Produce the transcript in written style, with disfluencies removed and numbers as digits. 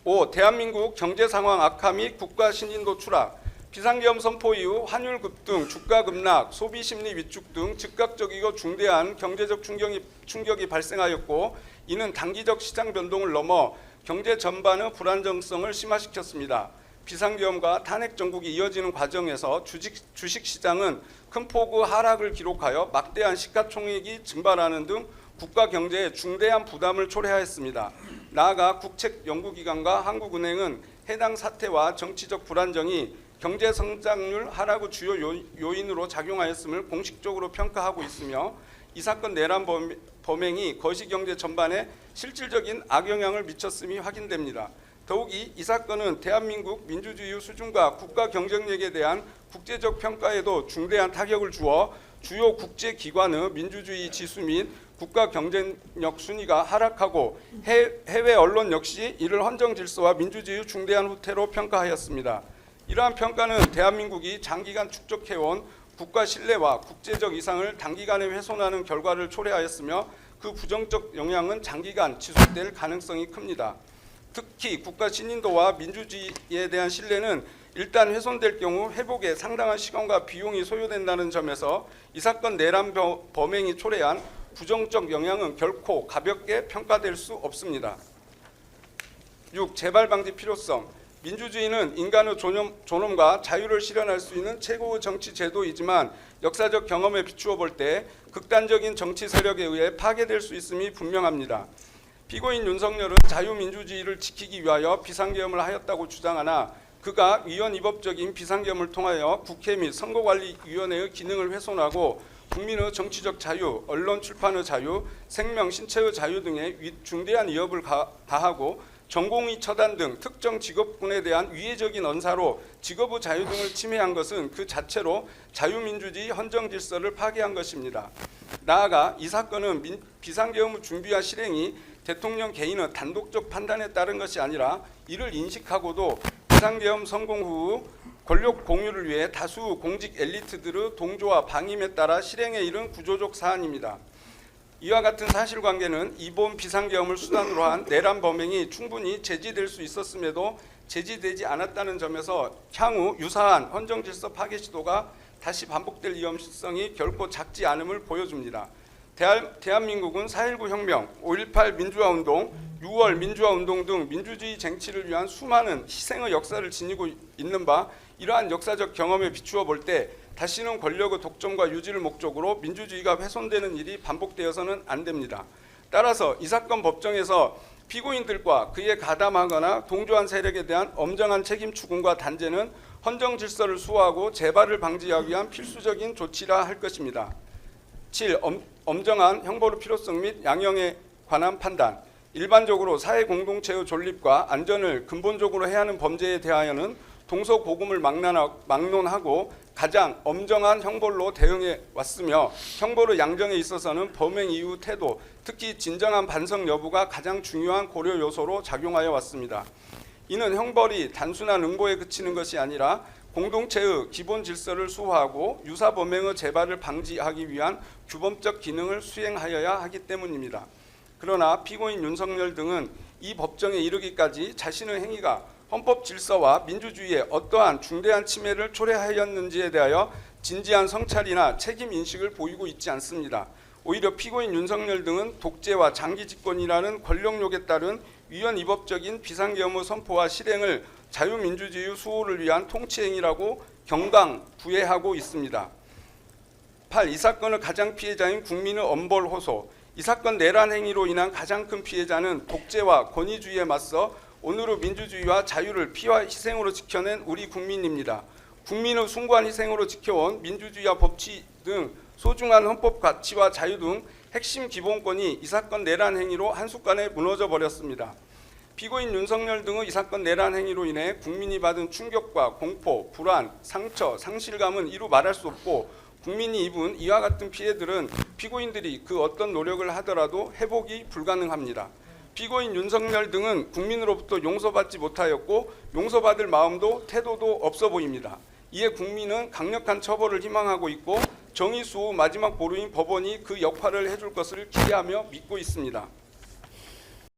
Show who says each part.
Speaker 1: 5. 대한민국 경제 상황 악화 및 국가 신인도 추락, 비상계엄 선포 이후 환율 급등, 주가 급락, 소비 심리 위축 등 즉각적이고 중대한 경제적 충격이 발생하였고, 이는 단기적 시장 변동을 넘어 경제 전반의 불안정성을 심화시켰습니다. 비상계엄과 탄핵 정국이 이어지는 과정에서 주식시장은 큰 폭의 하락을 기록하여 막대한 시가총액이 증발하는 등 국가 경제에 중대한 부담을 초래하였습니다. 나아가 국책연구기관과 한국은행은 해당 사태와 정치적 불안정이 경제 성장률 하락의 주요 요인으로 작용하였음을 공식적으로 평가하고 있으며, 이 사건 내란 범행이 거시경제 전반에 실질적인 악영향을 미쳤음이 확인됩니다. 더욱이 이 사건은 대한민국 민주주의 수준과 국가 경쟁력에 대한 국제적 평가에도 중대한 타격을 주어 주요 국제기관의 민주주의 지수 및 국가 경쟁력 순위가 하락하고 해외 언론 역시 이를 헌정 질서와 민주주의의 중대한 후퇴로 평가하였습니다. 이러한 평가는 대한민국이 장기간 축적해온 국가 신뢰와 국제적 이상을 단기간에 훼손하는 결과를 초래하였으며, 그 부정적 영향은 장기간 지속될 가능성이 큽니다. 특히 국가 신인도와 민주주의에 대한 신뢰는 일단 훼손될 경우 회복에 상당한 시간과 비용이 소요된다는 점에서 이 사건 내란 범행이 초래한 부정적 영향은 결코 가볍게 평가될 수 없습니다. 6. 재발 방지 필요성. 민주주의는 인간의 존엄과 자유를 실현할 수 있는 최고의 정치 제도이지만, 역사적 경험에 비추어 볼 때 극단적인 정치 세력에 의해 파괴될 수 있음이 분명합니다. 피고인 윤석열은 자유민주주의를 지키기 위하여 비상계엄을 하였다고 주장하나, 그가 위헌위법적인 비상계엄을 통하여 국회 및 선거관리위원회의 기능을 훼손하고 국민의 정치적 자유, 언론 출판의 자유, 생명, 신체의 자유 등에 중대한 위협을 가하고 전공의 처단 등 특정 직업군에 대한 위해적인 언사로 직업의 자유 등을 침해한 것은 그 자체로 자유민주주의 헌정 질서를 파괴한 것입니다. 나아가 이 사건은 비상계엄의 준비와 실행이 대통령 개인의 단독적 판단에 따른 것이 아니라, 이를 인식하고도 비상계엄 성공 후 권력 공유를 위해 다수 공직 엘리트들의 동조와 방임에 따라 실행에 이른 구조적 사안입니다. 이와 같은 사실관계는 이번 비상계엄을 수단으로 한 내란 범행이 충분히 제지될 수 있었음에도 제지되지 않았다는 점에서 향후 유사한 헌정질서 파괴 시도가 다시 반복될 위험성이 결코 작지 않음을 보여줍니다. 대한민국은 4.19 혁명, 5.18 민주화운동, 6월 민주화운동 등 민주주의 쟁취를 위한 수많은 희생의 역사를 지니고 있는 바, 이러한 역사적 경험에 비추어 볼 때 다시는 권력의 독점과 유지를 목적으로 민주주의가 훼손되는 일이 반복되어서는 안 됩니다. 따라서 이 사건 법정에서 피고인들과 그에 가담하거나 동조한 세력에 대한 엄정한 책임 추궁과 단죄는 헌정 질서를 수호하고 재발을 방지하기 위한 필수적인 조치라 할 것입니다. 7. 엄정한 형벌의 필요성 및 양형에 관한 판단. 일반적으로 사회 공동체의 존립과 안전을 근본적으로 해하는 범죄에 대하여는 동서고금을 막론하고 가장 엄정한 형벌로 대응해 왔으며, 형벌의 양정에 있어서는 범행 이후 태도, 특히 진정한 반성 여부가 가장 중요한 고려 요소로 작용하여 왔습니다. 이는 형벌이 단순한 응보에 그치는 것이 아니라 공동체의 기본 질서를 수호하고 유사 범행의 재발을 방지하기 위한 규범적 기능을 수행하여야 하기 때문입니다. 그러나 피고인 윤석열 등은 이 법정에 이르기까지 자신의 행위가 헌법 질서와 민주주의에 어떠한 중대한 침해를 초래하였는지에 대하여 진지한 성찰이나 책임 인식을 보이고 있지 않습니다. 오히려 피고인 윤석열 등은 독재와 장기 집권이라는 권력욕에 따른 위헌위법적인 비상계엄의 선포와 실행을 자유민주주의 수호를 위한 통치행위라고 경강부회하고 있습니다. 8. 이 사건의 가장 피해자인 국민의 엄벌 호소. 이 사건 내란 행위로 인한 가장 큰 피해자는 독재와 권위주의에 맞서 오늘의 민주주의와 자유를 피와 희생으로 지켜낸 우리 국민입니다. 국민의 숭고한 희생으로 지켜온 민주주의와 법치 등 소중한 헌법 가치와 자유 등 핵심 기본권이 이 사건 내란 행위로 한순간에 무너져 버렸습니다. 피고인 윤석열 등의 이 사건 내란 행위로 인해 국민이 받은 충격과 공포, 불안, 상처, 상실감은 이루 말할 수 없고, 국민이 입은 이와 같은 피해들은 피고인들이 그 어떤 노력을 하더라도 회복이 불가능합니다. 피고인 윤석열 등은 국민으로부터 용서받지 못하였고 용서받을 마음도 태도도 없어 보입니다. 이에 국민은 강력한 처벌을 희망하고 있고 정의 수호 마지막 보루인 법원이 그 역할을 해줄 것을 기대하며 믿고 있습니다.